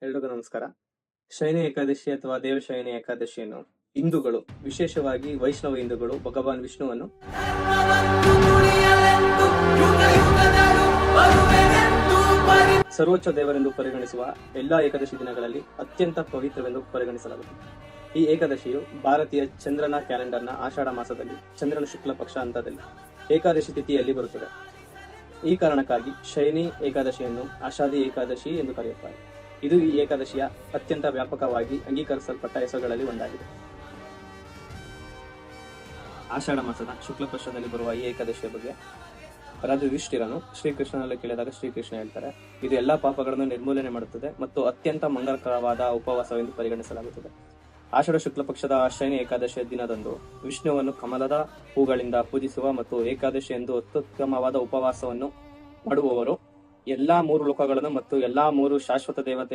ಎಲ್ರಿಗೂ ನಮಸ್ಕಾರ. ಶಯನ ಏಕಾದಶಿ ಅಥವಾ ದೇವಶಯನ ಏಕಾದಶಿಯನ್ನು ಹಿಂದೂಗಳು, ವಿಶೇಷವಾಗಿ ವೈಷ್ಣವ ಹಿಂದೂಗಳು, ಭಗವಾನ್ ವಿಷ್ಣುವನ್ನು ಸರ್ವೋಚ್ಚ ದೇವರೆಂದು ಪರಿಗಣಿಸುವ ಎಲ್ಲಾ ಏಕಾದಶಿ ದಿನಗಳಲ್ಲಿ ಅತ್ಯಂತ ಪವಿತ್ರವೆಂದು ಪರಿಗಣಿಸಲಾಗುತ್ತದೆ. ಈ ಏಕಾದಶಿಯು ಭಾರತೀಯ ಚಂದ್ರನ ಕ್ಯಾಲೆಂಡರ್ನ ಆಷಾಢ ಮಾಸದಲ್ಲಿ ಚಂದ್ರನ ಶುಕ್ಲ ಪಕ್ಷ ಹಂತದಲ್ಲಿ ಏಕಾದಶಿ ತಿಥಿಯಲ್ಲಿ ಬರುತ್ತದೆ. ಈ ಕಾರಣಕ್ಕಾಗಿ ಶಯನಿ ಏಕಾದಶಿಯನ್ನು ಆಷಾಢಿ ಏಕಾದಶಿ ಎಂದು ಕರೆಯುತ್ತಾರೆ. ಇದು ಈ ಏಕಾದಶಿಯ ಅತ್ಯಂತ ವ್ಯಾಪಕವಾಗಿ ಅಂಗೀಕರಿಸಲ್ಪಟ್ಟ ಹೆಸರುಗಳಲ್ಲಿ ಒಂದಾಗಿದೆ. ಆಷಾಢ ಮಾಸದ ಶುಕ್ಲ ಪಕ್ಷದಲ್ಲಿ ಬರುವ ಈ ಏಕಾದಶಿಯ ಬಗ್ಗೆ ರಾಜ ಯುಧಿಷ್ಠಿರನು ಶ್ರೀಕೃಷ್ಣನಲ್ಲಿ ಕೇಳಿದಾಗ ಶ್ರೀಕೃಷ್ಣ ಹೇಳ್ತಾರೆ, ಇದು ಎಲ್ಲಾ ಪಾಪಗಳನ್ನು ನಿರ್ಮೂಲನೆ ಮಾಡುತ್ತದೆ ಮತ್ತು ಅತ್ಯಂತ ಮಂಗಲಕರವಾದ ಉಪವಾಸವೆಂದು ಪರಿಗಣಿಸಲಾಗುತ್ತದೆ. ಆಷಾಢ ಶುಕ್ಲ ಪಕ್ಷದ ಶಯನಿ ಏಕಾದಶಿಯ ದಿನದಂದು ವಿಷ್ಣುವನ್ನು ಕಮಲದ ಹೂಗಳಿಂದ ಪೂಜಿಸುವ ಮತ್ತು ಏಕಾದಶಿ ಎಂದು ಅತ್ಯುತ್ತಮವಾದ ಉಪವಾಸವನ್ನು ಮಾಡುವವರು ಎಲ್ಲಾ ಮೂರು ಲೋಕಗಳನ್ನು ಮತ್ತು ಎಲ್ಲಾ ಮೂರು ಶಾಶ್ವತ ದೇವತೆ